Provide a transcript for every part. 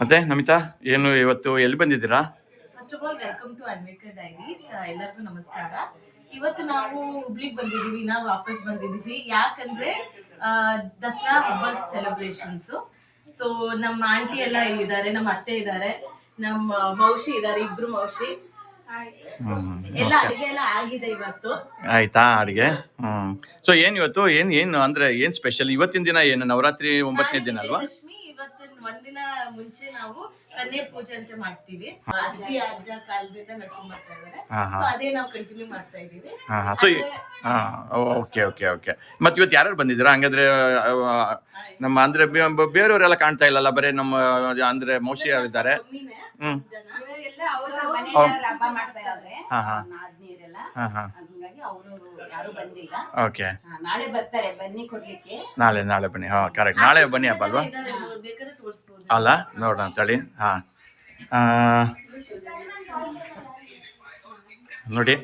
ಮತ್ತೆ ನಮಿತಾ, ಏನು ಇವತ್ತು ಎಲ್ಲಿ ಬಂದಿದ್ದೀರಾ? First of all welcome to Anvekar diaries. ಎಲ್ಲರಿಗೂ ನಮಸ್ಕಾರ. ಇವತ್ತು ನಾವು ಹುಬ್ಳಿಗೆ ಬಂದಿದ್ದೀವಿ, ನಾವು ವಾಪಸ್ ಬಂದಿದ್ದೀವಿ. ಯಾಕಂದ್ರೆ ದಸರಾ ಹಬ್ಬದ ಸೆಲೆಬ್ರೇಷನ್ಸ್. ಸೊ ನಮ್ಮ ಆಂಟಿ ಎಲ್ಲ ಇಲ್ಲಿದ್ದಾರೆ, ನಮ್ಮ ಅತ್ತೆ ಇದ್ದಾರೆ, ನಮ್ಮ ಮೌಶಿ ಇದ್ದಾರೆ, ಇಬ್ರು ಮೌಶಿ. ಎಲ್ಲ ಅಡಿಗೆ ಎಲ್ಲ ಆಗಿದೆ ಇವತ್ತು. ಆಯ್ತಾ ಅಡಿಗೆ? ಸೊ ಏನ್ ಇವತ್ತು ಏನ್ ಅಂದ್ರೆ ಏನ್ ಸ್ಪೆಷಲ್ ಇವತ್ತಿನ ದಿನ? ಏನು ನವರಾತ್ರಿ 9ನೇ ದಿನ ಅಲ್ವಾ? ಇವತ್ತಿನ ಒಂದಿನ ಮುಂಚೆ ನಾವು ಕನ್ಯೆ ಪೂಜೆ ಅಂತ ಮಾಡ್ತೀವಿ. ಅಜ್ಜಿ ಅಜ್ಜ ಕಾಲದಿಂದ ನಡ್ಕೊಂಡ್ ಬರ್ತಾ ಇದಾರೆ. ಸೊ ಅದೇ ನಾವು ಕಂಟಿನ್ಯೂ ಮಾಡ್ತಾ ಇದೀವಿ. So okay okay okay. ಮತ್ತೆ ಇವತ್ತು ಯಾರು ಬಂದಿದ್ದೀರಾ ಹಂಗಾದ್ರೆ? ನಮ್ಮ ಅಂದ್ರೆ ಬೇರೆಯವರೆಲ್ಲ ಕಾಣ್ತಾ ಇಲ್ಲಲ್ಲ, ಬರೀ ನಮ್ಮ ಅಂದ್ರೆ ಮೌಶಿ ಯಾರಿದ್ದಾರೆ? ಓಕೆ, ನಾಳೆ ಬನ್ನಿ. ಕರೆಕ್ಟ್, ನಾಳೆ ಬನ್ನಿ ಹಬ್ಬ ಅಲ್ವಾ? ಅಲ್ಲ, ನೋಡೋಣ ಅಂತೇಳಿ. ನೋಡಿ,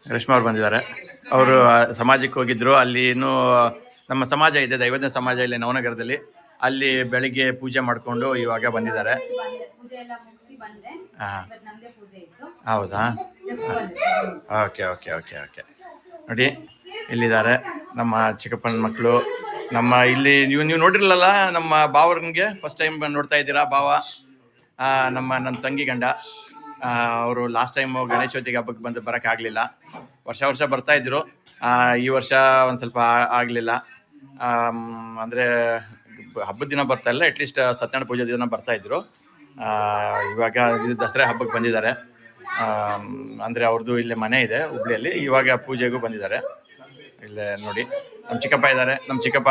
ರೇಷ್ಮಾ ಅವ್ರು ಬಂದಿದ್ದಾರೆ. ಅವರು ಸಮಾಜಕ್ಕೆ ಹೋಗಿದ್ರು. ಅಲ್ಲಿ ಇನ್ನೂ ನಮ್ಮ ಸಮಾಜ ಇದೆ, ದೈವಜ್ಞ ಸಮಾಜ ಇಲ್ಲಿ ನವನಗರದಲ್ಲಿ. ಅಲ್ಲಿ ಬೆಳಿಗ್ಗೆ ಪೂಜೆ ಮಾಡಿಕೊಂಡು ಇವಾಗ ಬಂದಿದ್ದಾರೆ. ಹೌದಾ? Okay okay okay okay. ನೋಡಿ, ಇಲ್ಲಿದ್ದಾರೆ ನಮ್ಮ ಚಿಕ್ಕಪ್ಪನ ಮಕ್ಕಳು. ನಮ್ಮ ಇಲ್ಲಿ ನೀವು ನೋಡಿರಲಿಲ್ಲ, ನಮ್ಮ ಬಾವರ್ಗೆ ಫಸ್ಟ್ ಟೈಮ್ ನೋಡ್ತಾ ಇದ್ದೀರಾ. ಭಾವ ನನ್ನ ತಂಗಿ ಗಂಡ. ಅವರು ಲಾಸ್ಟ್ ಟೈಮು ಗಣೇಶ ಚೌತಿಗೆ ಹಬ್ಬಕ್ಕೆ ಬರೋಕ್ಕಾಗಲಿಲ್ಲ. ವರ್ಷ ಬರ್ತಾಯಿದ್ರು. ಈ ವರ್ಷ ಒಂದು ಸ್ವಲ್ಪ ಆಗಲಿಲ್ಲ. ಅಂದರೆ ಹಬ್ಬದ ದಿನ ಬರ್ತಾ ಇಲ್ಲ, ಅಟ್ಲೀಸ್ಟ್ ಸತ್ಯನಾರಾಯಣ ಪೂಜೆ ದಿನ ಬರ್ತಾಯಿದ್ರು. ಇವಾಗ ಇದು ದಸರಾ ಹಬ್ಬಕ್ಕೆ ಬಂದಿದ್ದಾರೆ. ಅಂದರೆ ಅವ್ರದ್ದು ಇಲ್ಲೇ ಮನೆ ಇದೆ ಹುಬ್ಳಿಯಲ್ಲಿ. ಇವಾಗ ಪೂಜೆಗೂ ಬಂದಿದ್ದಾರೆ. ಇಲ್ಲೇ ನೋಡಿ, ನಮ್ಮ ಚಿಕ್ಕಪ್ಪ ಇದ್ದಾರೆ. ನಮ್ಮ ಚಿಕ್ಕಪ್ಪ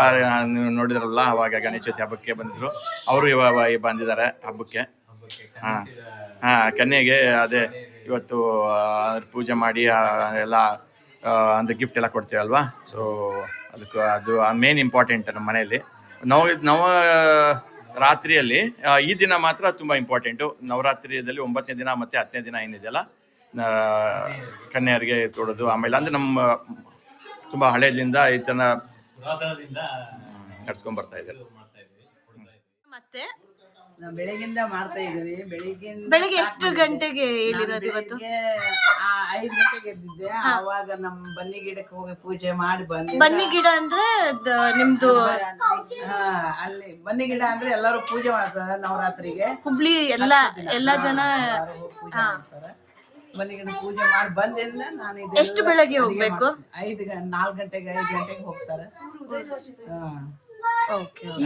ನೋಡಿದ್ರಲ್ಲ, ಅವಾಗ ಗಣೇಶ ಚೌತಿ ಹಬ್ಬಕ್ಕೆ ಬಂದಿದ್ರು. ಅವರು ಇವಾಗ ಬಂದಿದ್ದಾರೆ ಹಬ್ಬಕ್ಕೆ. ಕನ್ಯೆಗೆ ಅದೇ ಇವತ್ತು ಪೂಜೆ ಮಾಡಿ ಎಲ್ಲ ಅಂದರೆ ಗಿಫ್ಟ್ ಎಲ್ಲ ಕೊಡ್ತೀವಲ್ವಾ. ಸೊ ಅದು ಮೇನ್ ಇಂಪಾರ್ಟೆಂಟ್ ನಮ್ಮ ಮನೆಯಲ್ಲಿ. ನವ ರಾತ್ರಿಯಲ್ಲಿ ಈ ದಿನ ಮಾತ್ರ ತುಂಬ ಇಂಪಾರ್ಟೆಂಟು. ನವರಾತ್ರಿಯಲ್ಲಿ 9ನೇ ದಿನ ಮತ್ತು 10ನೇ ದಿನ ಏನಿದೆಯಲ್ಲ, ಕನ್ಯೆಯರಿಗೆ ತೊಡೋದು. ಆಮೇಲೆ ಅಂದರೆ ನಮ್ಮ ತುಂಬ ಹಳೆಯದಿಂದ ಈ ಥರ ನಡ್ಸ್ಕೊಂಡ್ ಬರ್ತಾ ಇದ್ದಾರೆ. ಮತ್ತೆ ಬೆಳಗಿಂದ ಮಾಡ್ತಾ ಇದ್ದೀವಿ. ಬೆಳಿಗ್ಗೆ ಎಷ್ಟು ಗಂಟೆಗೆ ಹೇಳಿರೋದು? ಇವತ್ತು 5 ಗಂಟೆಗೆ ಎದ್ದಿದ್ದೆ. ಆವಾಗ ನಮ್ಮ ಬನ್ನಿ ಗಿಡಕ್ಕೆ ಹೋಗಿ ಪೂಜೆ ಮಾಡಿ ಬಂದೆ. ಬನ್ನಿ ಗಿಡ ಅಂದ್ರೆ ನಿಮ್ದು? ಅಲ್ಲಿ ಬನ್ನಿ ಗಿಡ ಅಂದ್ರೆ ಎಲ್ಲರೂ ಪೂಜೆ ಮಾಡ್ತಾರೆ ನವರಾತ್ರಿಗೆ. ಹುಬ್ಳಿ ಎಲ್ಲ ಜನ ಬನ್ನಿ ಗಿಡ ಪೂಜೆ ಮಾಡಿ ಬಂದಿಂದ ನಾನು ಎಷ್ಟು ಬೆಳಗ್ಗೆ ಹೋಗ್ಬೇಕು? 4 ಗಂಟೆಗೆ 5 ಗಂಟೆಗೆ ಹೋಗ್ತಾರೆ.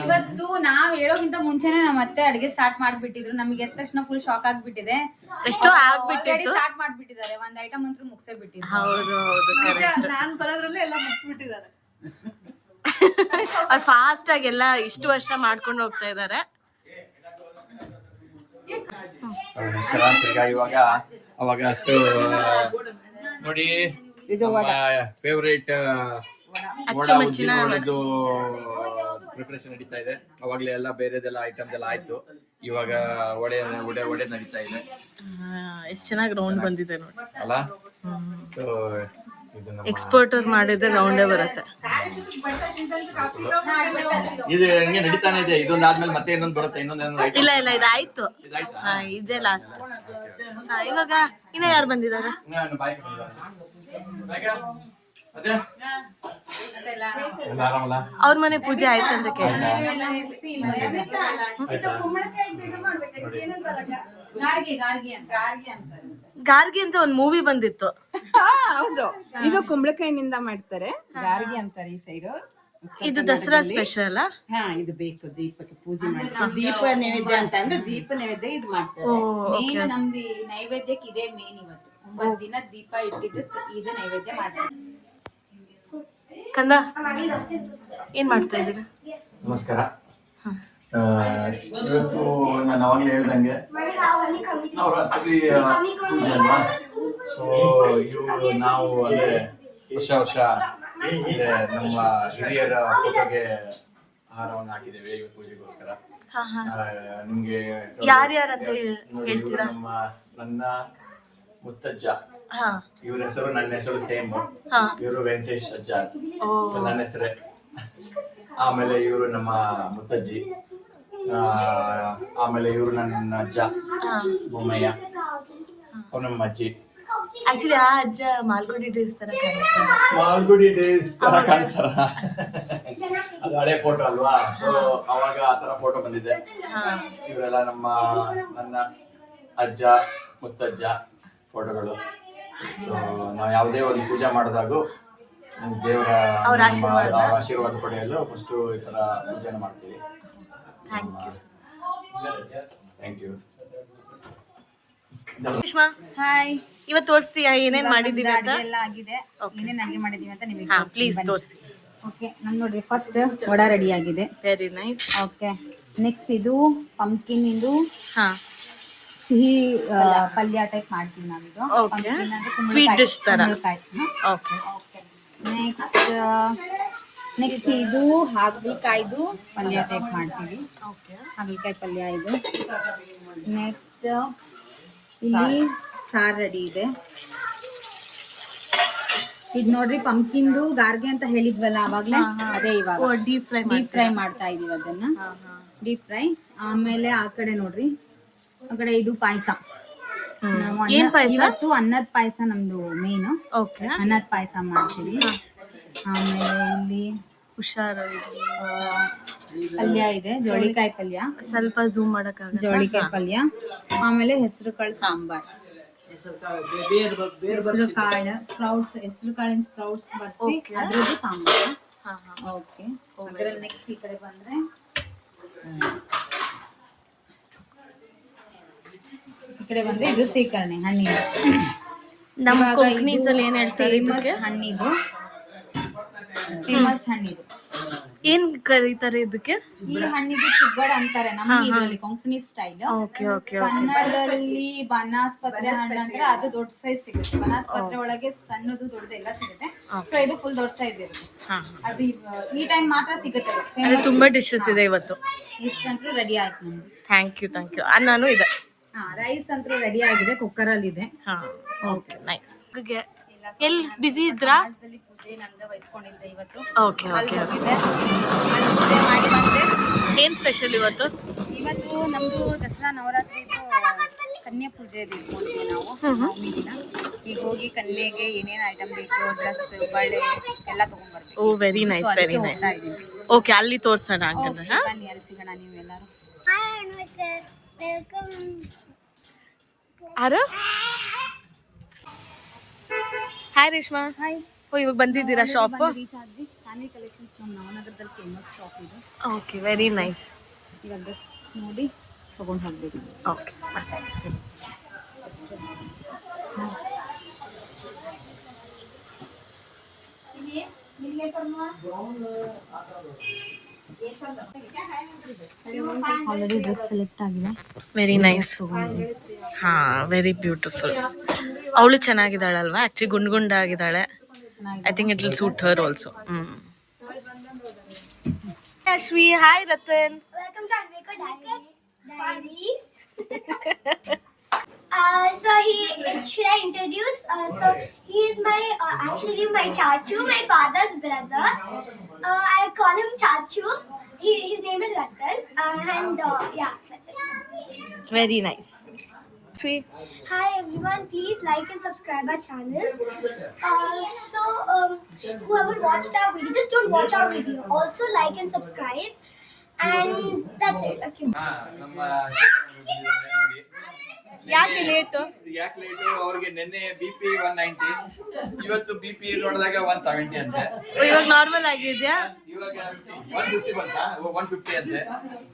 ಇವತ್ತು ನಾವ್ ಹೇಳೋಕ್ಕಿಂತ ಮುಂಚೆನೆ ನಮ್ಮ ಅತ್ತೆ ಅಡಿಗೆ ಸ್ಟಾರ್ಟ್ ಮಾಡ್ಬಿಟ್ಟಿದ್ರು. ನಮಗೆ ಎದ್ದ ತಕ್ಷಣ ಫುಲ್ ಶಾಕ್ ಆಗ್ಬಿಟ್ಟಿದೆ. ಎಷ್ಟೋ ಆಗ್ಬಿಟ್ಟಿತ್ತು, ಸ್ಟಾರ್ಟ್ ಮಾಡ್ಬಿಟ್ಟಿದ್ದಾರೆ. ಒಂದ್ ಐಟಮ್ ಅಂತೂ ಮುಗಿಸೇ ಬಿಟ್ಟಿದ್ರು. ಹೌದು, ನಾನ್ ಬರೋದ್ರಲ್ಲೇ ಎಲ್ಲ ಮುಗಿಸ್ಬಿಟ್ಟಿದ್ದಾರೆ. ಅವ್ರು ಫಾಸ್ಟ್ ಆಗಿ ಎಲ್ಲ ಇಷ್ಟು ವರ್ಷ ಮಾಡ್ಕೊಂಡು ಹೋಗ್ತಾ ಇದ್ದಾರೆ. ಇವಾಗ ಅವಾಗ ಅಷ್ಟು ನೋಡಿ, ಫೇವ್ರೇಟ್ ಒಡೆದು ಪ್ರಿಪರೇಷನ್ ನಡೀತಾ ಇದೆ. ಅವಾಗಲೇ ಎಲ್ಲ ಬೇರೆದೆಲ್ಲ ಐಟಮ್ಸ್ ಎಲ್ಲ ಆಯ್ತು. ಇವಾಗ ಒಡೆ ನಡೀತಾ ಇದೆ. ಎಷ್ಟು ಚೆನ್ನಾಗಿ ರೌಂಡ್ ಬಂದಿದೆ ನೋಡಿ ಅಲ್ಲ? ಸೊ ಎಕ್ಸ್ಪೋರ್ಟರ್ ಮಾಡಿದ್ರೆ ರೌಂಡೇ ಬರುತ್ತೆ. ಇದು ಹಂಗೆ ನಡೀತಾನೆ ಇದೆ. ಇದೊಂದಾದ್ಮೇಲೆ ಮತ್ತೆ ಇನ್ನೊಂದು ಬರುತ್ತೆ. ಇಲ್ಲ ಇದಾಯ್ತು, ಇದೇ ಲಾಸ್ಟ್. ಇವಾಗ ಇನ್ನ ಯಾರು ಬಂದಿದ್ದಾರೆ? ಅವ್ರ ಮನೆ ಪೂಜೆ ಆಯ್ತು ಅಂತ ಕೇಳಿ. ಗಾರ್ಗಿ ಅಂತ ಒಂದು ಮೂವಿ ಬಂದಿತ್ತು. ಹೌದು, ಇದು ಕುಂಬಳಕಾಯಿನಿಂದ ಮಾಡ್ತಾರೆ. ಗಾರ್ಗಿ ಅಂತಾರೆ ಈ ಸೈಡು. ಇದು ದಸರಾ ಸ್ಪೆಷಲ್. ಇದು ಬೇಕು ದೀಪಕ್ಕೆ ಪೂಜೆ ಮಾಡಿ. ದೀಪ ನೈವೇದ್ಯ ಅಂತ ಅಂದ್ರೆ ದೀಪ ನೈವೇದ್ಯ ಇದು ಮಾಡ್ತಾರೆ. ಮೇನ್ ನಮ್ದು ನೈವೇದ್ಯಕ್ಕೆ ಇದೇ ಮೇನ್. ಇವತ್ತು 9 ದಿನ ದೀಪ ಇಟ್ಟಿದ್ದು ಇದು ನೈವೇದ್ಯ ಮಾಡ್ತಾರೆ. ಕಂದ, ಏನ್ ಮಾಡ್ತಾ ಇದ್ದೀರಾ? ನಮಸ್ಕಾರ. ಇವತ್ತು ನಾನು ಅವಾಗಲೇ ಹೇಳ್ದಂಗೆ ನವರಾತ್ರಿ ಪೂಜೆ ಅಲ್ವಾ. ಸೊ ಇವು ನಾವು ಅಂದರೆ ವರ್ಷ ನಮ್ಮ ಹಿರಿಯರ ಫೋಟೋಗೆ ಹಾರವನ್ನು ಹಾಕಿದ್ದೇವೆ ಇವತ್ತು ಪೂಜೆಗೋಸ್ಕರ. ನಿಮ್ಗೆ ಯಾರ್ಯಾರಂತ ಹೇಳ್ತೀರಾ? ನನ್ನ ಮುತ್ತಜ್ಜ, ಇವ್ರ ಹೆಸರು ನನ್ನ ಹೆಸರು ಸೇಮ್. ಇವರು ವೆಂಕಟೇಶ್ ಅಜ್ಜ, ನನ್ನ ಹೆಸರೇ. ಆಮೇಲೆ ಇವರು ನಮ್ಮ ಮುತ್ತಜ್ಜಿ, ಆಮೇಲೆ ಇವರು ನನ್ನ ಅಜ್ಜ ಬೊಮ್ಮಯ್ಯ, ಅವ್ರು ನಮ್ಮ ಅಜ್ಜಿ. ಆಕ್ಚುಲಿ ಆ ಅಜ್ಜ ಮಾಲ್ಗುಡಿ ಡೇಸ್ ತರ ಕಾಣಿಸ್ತಾರೆ. ಮಾಲ್ಗುಡಿ ಡೇಸ್ ತರ ಕಾಣಿಸ್ತಾರ. ಅದು ಹಳೆ ಫೋಟೋ ಅಲ್ವಾ, ಸೊ ಅವಾಗ ಆ ತರ ಫೋಟೋ ಬಂದಿದೆ. ಇವರೆಲ್ಲ ನನ್ನ ಅಜ್ಜ ಮುತ್ತಜ್ಜ ಫೋಟೋಗಳು. ಸೊ ನಾವು ಯಾವುದೇ ಒಂದು ಪೂಜೆ ಮಾಡಿದಾಗೂ ದೇವರ ಆಶೀರ್ವಾದ ಪಡೆಯಲು ಫಸ್ಟ್ ಈ ತರ ಪೂಜೆನ ಮಾಡ್ತೀವಿ. Thank you. ಸುಷ್ಮಾ, ಹಾಯ್. ಇವತ್ತು ತೋರಿಸ್ತೀಯಾ ಏನೇನ್ ಮಾಡಿದೀವಿ ಅಂತ? ಎಲ್ಲ ಆಗಿದೆ. ಏನೇನ್ ಅಡಿಗೆ ಮಾಡಿದೀವಿ ಅಂತ ನಿಮಗೆ ಪ್ಲೀಸ್ ತೋರಿಸಿ. ಓಕೆ, ನಮ್ ನೋಡ್ರಿ ಫಸ್ಟ್ ವಡ ರೆಡಿ ಆಗಿದೆ. Very nice. ಓಕೆ, ನೆಕ್ಸ್ಟ್ ಇದು ಪಂಪ್ಕಿನ್ ಇಂದು ಹಾ, ಸಿಹಿ ಪಲ್ಯ ಟೈಪ್ ಮಾಡ್ತೀವಿ ನಾವೀಗ. ಓಕೆ, ಸ್ವೀಟ್ ಡಿಶ್ ತರ. ಓಕೆ, ನೆಕ್ಸ್ಟ್ ಇದು ಹಾಗಲಕಾಯಿದು ಪಲ್ಯ ಟೈಪ್ ಮಾಡ್ತೀವಿ. ಹಾಗಲಕಾಯಿ ಪಲ್ಯ ಇದು. ನೆಕ್ಸ್ಟ್ ಇಲ್ಲಿ ಸಾರು ರೆಡಿ ಇದೆ. ಇದು ನೋಡ್ರಿ ಪಂಪ್ಕಿನ್ದು ಗಾರ್ಗೆ ಅಂತ ಹೇಳಿದ್ವಲ್ಲ ಆವಾಗ್ಲೇ, ಅದೇ ಇವಾಗ ಡೀಪ್ ಫ್ರೈ ಮಾಡ್ತಾ ಇದೀವಿ ಅದನ್ನ. Deep fry. ಆಮೇಲೆ ಆ ಕಡೆ ನೋಡ್ರಿ, ಆ ಕಡೆ ಇದು ಪಾಯಸ. ಇವತ್ತು ಅನ್ನದ ಪಾಯಸ ನಮ್ದು ಮೇನ್. ಓಕೆ, ಅನ್ನದ ಪಾಯಸ ಮಾಡ್ತೀವಿ. ಆಮೇಲೆ ಇಲ್ಲಿ ಹುಷಾರು, ಪಲ್ಯ ಇದೆ, ಜೋಳಿಕಾಯಿ ಪಲ್ಯ. ಸ್ವಲ್ಪ ಝೂಮ್ ಮಾಡಕ್ಕಾಗಲ್ಲ. ಜೋಳಿಕಾಯಿ ಪಲ್ಯ. ಆಮೇಲೆ ಹೆಸರು ಕಾಳು ಸಾಂಬಾರ್. ಹೆಸರು ಕಾಳಿನ ಸ್ಪ್ರೌಟ್ಸ್ ಬರ್ಸಿ ಅದ್ರದ್ದು ಸಾಂಬಾರ್. ಓಕೆ, ಅದ್ರಲ್ಲಿ ನೆಕ್ಸ್ಟ್ ಈ ಕಡೆ ಬಂದ್ರೆ ಇದು ಸೀಕರಣೆ ಹಣ್ಣಿನ. ನಮ್ಮ ಕೊಂಕಣೀಸ್ ಅಲ್ಲಿ ಏನ್ ಹೇಳ್ತಾರೆ? ಫೇಮಸ್ ಹಣ್ಣಿದು. ಏನ್ ಕರೀತಾರೆ ಇದಕ್ಕೆ? ಈ ಹಣ್ಣಿದು ಚುಗ್ಗಡ ಅಂತಾರೆ ನಮ್ಮ ಇದರಲ್ಲಿ, ಕೊಂಕಣಿ ಸ್ಟೈಲ್. Okay okay. ಕನ್ನಡದಲ್ಲಿ ಬನಾಸ್ಪತ್ರೆ ಹಣ್ಣು ಅಂದ್ರೆ ಅದು ದೊಡ್ಡ ಸೈಜ್ ಸಿಗುತ್ತೆ. ಬನಾಸ್ಪತ್ರೆ ಒಳಗೆ ಸಣ್ಣದು ದೊಡ್ಡದು ಎಲ್ಲ ಸಿಗುತ್ತೆ. ಸೊ ಇದು ಫುಲ್ ದೊಡ್ಡ ಸೈಜ್ ಇರುತ್ತೆ. ಅದು ಈ ಟೈಮ್ ಮಾತ್ರ ಸಿಗುತ್ತೆ. ತುಂಬಾ ಡಿಶಸ್ ಇದೆ ಇವತ್ತು. ಇಷ್ಟಂತೂ ರೆಡಿ ಆಯ್ತು ನಮ್ದು. Thank you. ಅನ್ನನೂ ಇದೆ. ರೈಸ್ ಅಂತೂ ರೆಡಿ ಆಗಿದೆ, ಕುಕ್ಕರ್ ಅಲ್ಲಿ ಇದೆ. Okay, nice. ಎಲ್ಲಿ ಬಿಸಿ ಇದ್ರಾ? ಪೂಜೆ ನಂದ ವಹಿಸ್ಕೊಂಡಿದ್ದೆ ಇವತ್ತು. Okay okay. ಪೂಜೆ ಮಾಡಿ ಬಂದೆ. ಏನ್ ಸ್ಪೆಷಲ್ ಇವತ್ತು? ಇವತ್ತು ನಮ್ದು ದಸರಾ ನವರಾತ್ರಿದು ಕನ್ಯಾ ಪೂಜೆ ಇಟ್ಕೊಂಡಿದ್ವಿ ನಾವು ನವಮಿ ದಿನ. ಈಗ ಹೋಗಿ ಕನ್ಯೆಗೆ ಏನೇನ್ ಐಟಮ್ ಬೇಕು, ಡ್ರೆಸ್, ಬಳೆ ಎಲ್ಲ ತಗೊಂಡ್ಬರ್ತೀವಿ. Oh, very nice, very nice. Okay, ಅಲ್ಲಿ ತೋರ್ಸೋಣ ಹಂಗಂದ್ರೆ. ಬನ್ನಿ, ಅಲ್ಲಿ ಸಿಗೋಣ ನೀವೆಲ್ಲರೂ. ಯಾರು? ಹಾಯ್ ರೇಷ್ಮಾ. ಹಾಯ್. ಓ, ಇವಾಗ ಬಂದಿದ್ದೀರಾ ಶಾಪ್? ರೀಚ್ ಆದ್ವಿ. ಸಾನ್ವಿ ಕಲೆಕ್ಷನ್ಸ್ ಫ್ರಮ್ ನವನಗರದಲ್ಲಿ ಫೇಮಸ್ ಶಾಪ್ ಇದು. Okay, very nice. ಇವಾಗ ಡ್ರೆಸ್ ನೋಡಿ ತಗೊಂಡು ಹೋಗ್ಬೇಕು. ಓಕೆ. ಆಲ್ರೆಡಿ ಡ್ರೆಸ್ ಸೆಲೆಕ್ಟ್ ಆಗಿದೆ. Very nice. ಹಾ, ವೆರಿ ಬ್ಯೂಟಿಫುಲ್. ಅವಳು ಚೆನ್ನಾಗಿದ್ದಾಳಲ್ವಾ? ಆಕ್ಚುಲಿ ಗುಂಡಾಗಿದ್ದಾಳೆ. I think it will suit her also. Ashvi, hi Ratan. Welcome to Anvika Diaries. Should I introduce? He is actually my chachu, my father's brother. I call him chachu. His name is Ratan, and yeah, that's it. Very nice. Hi everyone, please like and subscribe our channel. Whoever watched our video, just don't watch our video. Also like and subscribe, and that's it. Okay. ಯಾಕೆ late? ಅವ್ರಿಗೆ ನಿನ್ನೆ BP 190, ಇವತ್ತು BP ನೋಡಿದಾಗ 170 ಅಂತೆ. ಇವಾಗ normal ಆಗಿದ್ಯಾ? ಇವಾಗ 150 ಬಂತಾ? 150 ಅಂತೆ.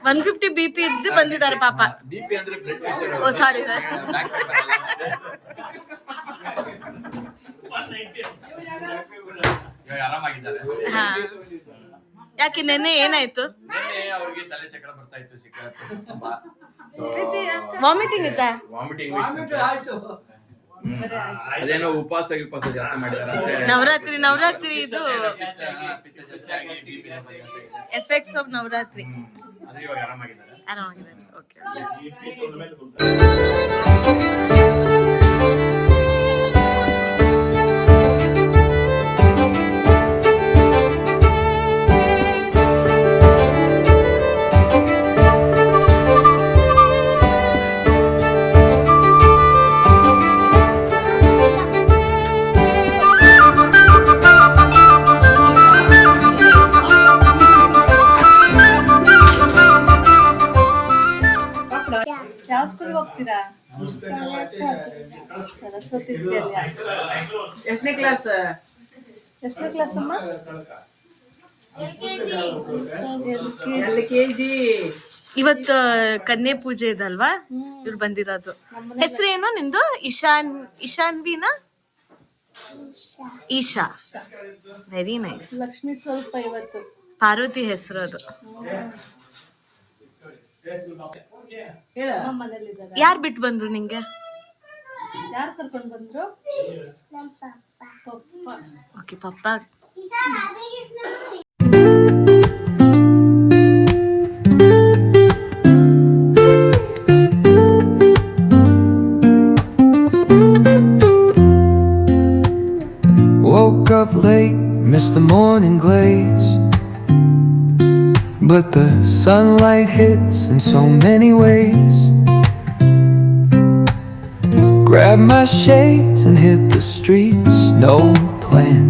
150 BP ಇದ್ದು ಬಂದಿದ್ದಾರೆ ಪಾಪ. BP ಅಂದ್ರೆ ಬ್ಲಡ್ ಪ್ರೆಷರ್. ಓ, ಸಾರಿ. ಆರಾಮಾಗಿದ್ದಾರೆ. ಹಾ, ಯಾಕೆ ನೆನ್ನೆ ಏನಾಯ್ತು? ನೆನ್ನೆ ಅವ್ರಿಗೆ ತಲೆ ಚಕ್ರ ಬರ್ತಾ ಇತ್ತು, ತುಂಬಾ. ವಾಮಿಟಿಂಗ್ ಇತ್ತಾ? ವಾಮಿಟಿಂಗ್ ಅದೇನೋ ಉಪವಾಸ ಜಾಸ್ತಿ ಮಾಡಿದಾರೆ. ನವರಾತ್ರಿ ಇದು ಎಫೆಕ್ಟ್ಸ್ ಆಫ್ ನವರಾತ್ರಿ. ಆರಾಮಾಗಿದ್ದಾರೆ. ಓಕೆ. ಯಾವ ಸ್ಕೂಲ್ಗೆ ಹೋಗ್ತೀರಾ? ಸರಸ್ವತಿ ವಿದ್ಯಾಲಯ. ಎಷ್ಟನೇ ಕ್ಲಾಸ್? ಎಷ್ಟನೇ ಕ್ಲಾಸ್ ಅಮ್ಮ? LKG. ಇವತ್ತು ಕನ್ಯೆ ಪೂಜೆ ಇದಲ್ವಾ, ಇವ್ರು ಬಂದಿರೋದು. ಹೆಸರೇನು ನಿಂದು? ಇಶಾನ್ವಿನಾ? ಈಶಾ. Very nice. ಲಕ್ಷ್ಮಿ ಸ್ವಲ್ಪ ಇವತ್ತು ಪಾರ್ವತಿ ಹೆಸರು ಅದು. ಯಾರು ಬಿಟ್ಟು ಬಂದ್ರು ನಿಂಗೆ? ಯಾರು ಕರ್ಕೊಂಡು ಬಂದ್ರು? Okay, papa. Woke up late, missed the morning glaze, but the sunlight hits in so many ways. Grabbed my shades and hit the streets, no plan,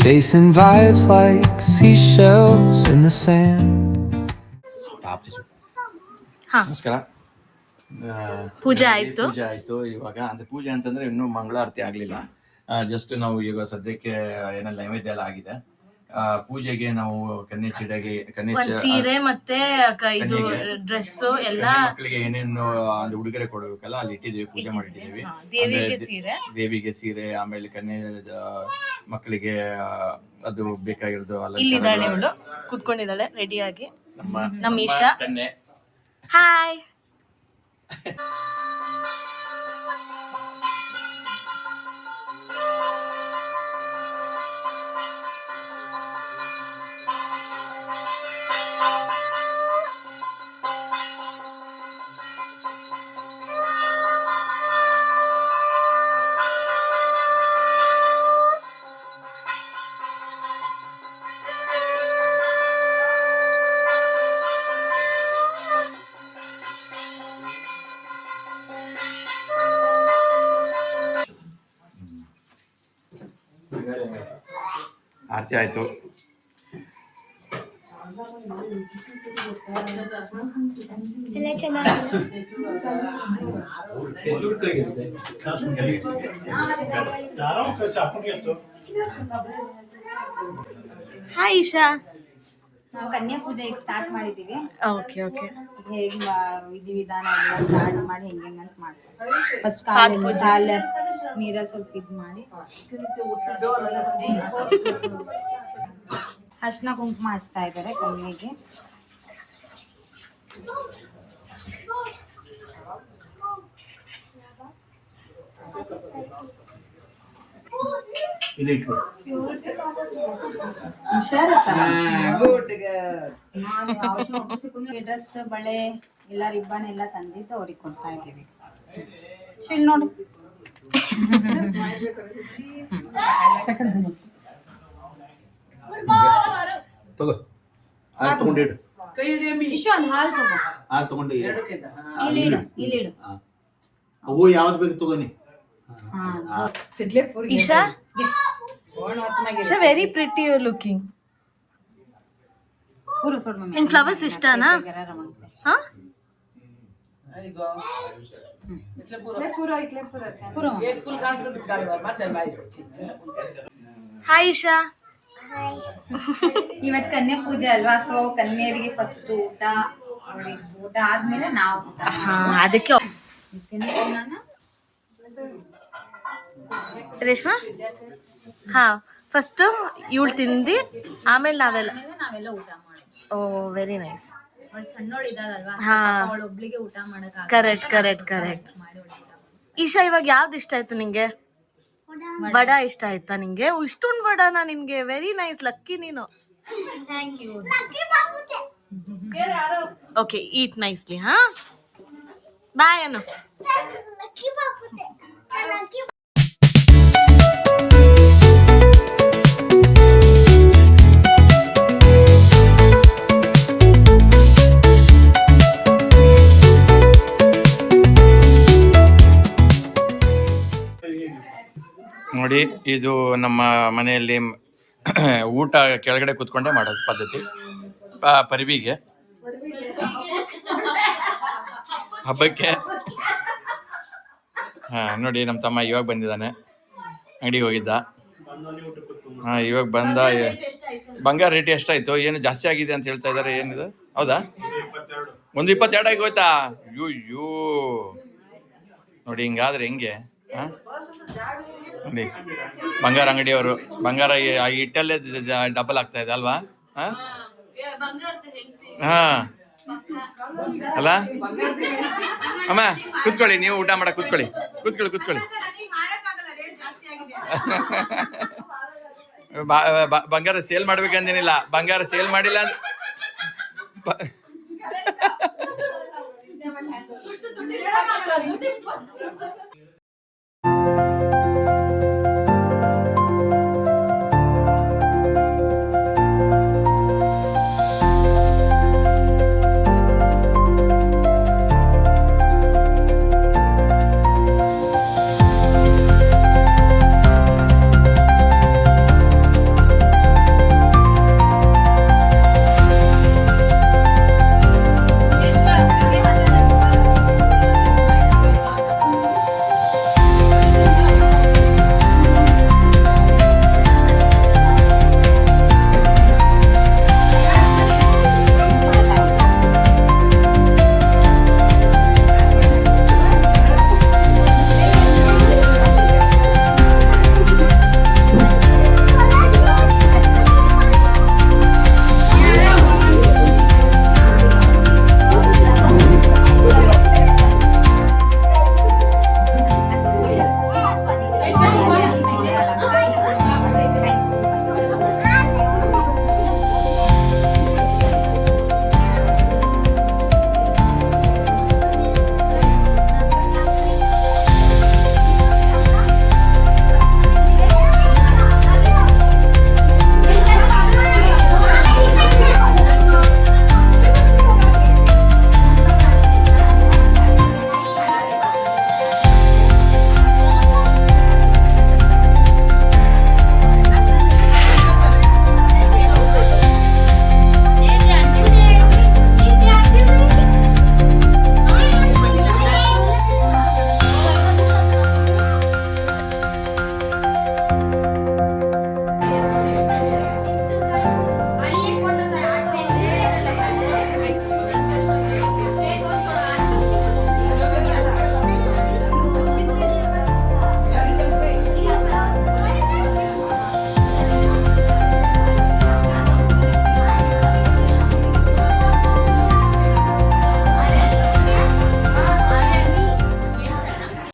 chasing vibes like seashells in the sand. ಹಾ, ನಮಸ್ಕಾರ. ಪೂಜೆ ಆಯ್ತು. ಪೂಜೆ ಆಯ್ತು. ಇವಾಗ ಅಂದ್ರೆ ಪೂಜೆ ಅಂತಂದ್ರೆ ಇನ್ನೂ ಮಂಗಳಾರತಿ ಆಗ್ಲಿಲ್ಲ. ಜಸ್ಟ್ ನಾವು ಈಗ ಸದ್ಯಕ್ಕೆ ಏನೋ ನೈವೇದ್ಯ ಎಲ್ಲ ಆಗಿದೆ. ಪೂಜೆಗೆ ನಾವು ಕನ್ಯೆ ಸೀರೆ ಮತ್ತೆ ಇದು ಡ್ರೆಸ್ ಎಲ್ಲ ಮಕ್ಕಳಿಗೆ ಏನೇನು ಒಂದು ಉಡುಗೊರೆ ಕೊಡಬೇಕಲ್ಲ ಅಲ್ಲಿ ಇಟ್ಟಿದ್ದೀವಿ, ಪೂಜೆ ಮಾಡಿಟ್ಟಿದ್ದೀವಿ. ದೇವಿಗೆ ಸೀರೆ, ಆಮೇಲೆ ಕನ್ಯೆ ಮಕ್ಕಳಿಗೆ ಅದು ಬೇಕಾಗಿರೋದು ಇಲ್ಲಿದ್ದಾಳೆ, ಇವಳು ಕುತ್ಕೊಂಡಿದ್ದಾಳೆ ರೆಡಿಯಾಗಿ. ನಮ್ಮ ಈಶಾ ಈಶಾ. ಕನ್ಯೆ. ಹಾಯ್. ಆರತಿ ಆಯ್ತು. ಎಲ್ಲ ಚೆನ್ನಾಗಿದೆ. ಹಾಯ್ ಈಶಾ. ನಾವು ಕನ್ಯಾ ಪೂಜೆ ಈಗ ಸ್ಟಾರ್ಟ್ ಮಾಡಿದೀವಿ. Okay okay. ಹೇಗೆ ವಿಧಿವಿಧಾನ ಎಲ್ಲ ಸ್ಟಾರ್ಟ್ ಮಾಡಿ ಹೆಂಗೆ ಅಂತ ಮಾಡ್ತೀವಿ. ಫಸ್ಟ್ ಪಾದ ಕಾಲ ನೀರಲ್ಲಿ ಸ್ವಲ್ಪ ಇದು ಮಾಡಿ ಅರ್ಶಿನ ಕುಂಕುಮ ಹಚ್ತಾ ಇದ್ದಾರೆ ಕನ್ಯೆಗೆ. ಡ್ರೆಸ್, ಬಳೆ ಎಲ್ಲ ರಿಬ್ಬನ್ ಎಲ್ಲ ತಂದಿದ್ದು ಅವ್ರಿಗೆ ಕೊಡ್ತಾ ಇದ್ದೀವಿ. ಇಲ್ಲಿ ನೋಡಿ ತಗೋ, ಹಾಲು ತಗೊಂಡಿಡು. ಇಷ್ಟು ಒಂದು ಹಾಲು ತಗೋ. ಹಾಲು ತಗೊಂಡು ಇಲ್ಲಿಡು. ಅವು ಯಾವ್ದು ಬೇಕು ತಗೋನಿ. Isha, very pretty you looking. ನಿಂಗೆ ಫ್ಲವರ್ಸ್ ಇಷ್ಟನಾ? ಹಾ, ಹಾಯ್ ಈಶಾ. ಇವತ್ತು ಕನ್ಯಾ ಪೂಜೆ ಅಲ್ವಾ, ಸೊ ಕನ್ಯರಿಗೆ ಫಸ್ಟ್ ಊಟ, ಅವ್ರಿಗೆ ಊಟ ಆದ್ಮೇಲೆ ನಾವು ಊಟ. ಅದಕ್ಕೆ ರೇಷ್ಮಾ, ಹಾ, ಫಸ್ಟ್ ಇವಳು ತಿಂದು ಆಮೇಲೆ ನಾವೆಲ್ಲ ಊಟ ಮಾಡಿ. ಓ, ವೆರಿ ನೈಸ್. ಅವಳು ಸಣ್ಣವಳು ಇದ್ದಾಳಲ್ವಾ, ಹಾ, ಅವಳು ಒಬ್ಳಿಗೆ ಊಟ ಮಾಡಕ್ ಕರೆಕ್ಟ್. ಈಶಾ, ಇವಾಗ ಯಾವ್ದು ಇಷ್ಟ ಆಯ್ತು ನಿಂಗೆ? ವಡ ಇಷ್ಟ ಆಯ್ತಾ ನಿಂಗೆ? ಇಷ್ಟೊಂದು ವಡನಾ ನಿನ್ಗೆ? ವೆರಿ ನೈಸ್, ಲಕ್ಕಿ ನೀನು. Thank you. Okay, eat nicely. ಹಾ, ಬಾಯ್ ಅನು. ನೋಡಿ, ಇದು ನಮ್ಮ ಮನೆಯಲ್ಲಿ ಊಟ ಕೆಳಗಡೆ ಕೂತ್ಕೊಂಡೇ ಮಾಡೋದು ಪದ್ಧತಿ. ಪರಿವಿಗೆ ಹಬ್ಬಕ್ಕೆ ಹಾಂ ನೋಡಿ ನಮ್ಮ ತಮ್ಮ ಇವಾಗ ಬಂದಿದ್ದಾನೆ, ಅಂಗಡಿಗೆ ಹೋಗಿದ್ದ. ಹಾಂ ಇವಾಗ ಬಂದ. ಬಂಗಾರ ರೇಟ್ ಎಷ್ಟಾಯ್ತು? ಏನು ಜಾಸ್ತಿ ಆಗಿದೆ ಅಂತ ಹೇಳ್ತಾ ಇದ್ದಾರೆ, ಏನಿದು ಹೌದಾ? 1.22 ಆಗಿ ಹೋಯ್ತಾ? ಅಯ್ಯೋ ನೋಡಿ, ಹಿಂಗಾದ್ರೆ ಹೆಂಗೆ? ಹಾಂ ನೋಡಿ ಬಂಗಾರ ಅಂಗಡಿಯವರು ಬಂಗಾರ ಇಟ್ಟಲ್ಲೇ ಡಬಲ್ ಆಗ್ತಾ ಇದೆ ಅಲ್ವಾ? ಹಾಂ ಹಾಂ ಅಲ್ಲ ಅಮ್ಮ, ಕೂತ್ಕೊಳ್ಳಿ, ನೀವು ಊಟ ಮಾಡಕ್ಕೆ ಕೂತ್ಕೊಳ್ಳಿ. ಬಂಗಾರ ಸೇಲ್ ಮಾಡ್ಬೇಕಂದೇನಿಲ್ಲ, ಬಂಗಾರ ಸೇಲ್ ಮಾಡಿಲ್ಲ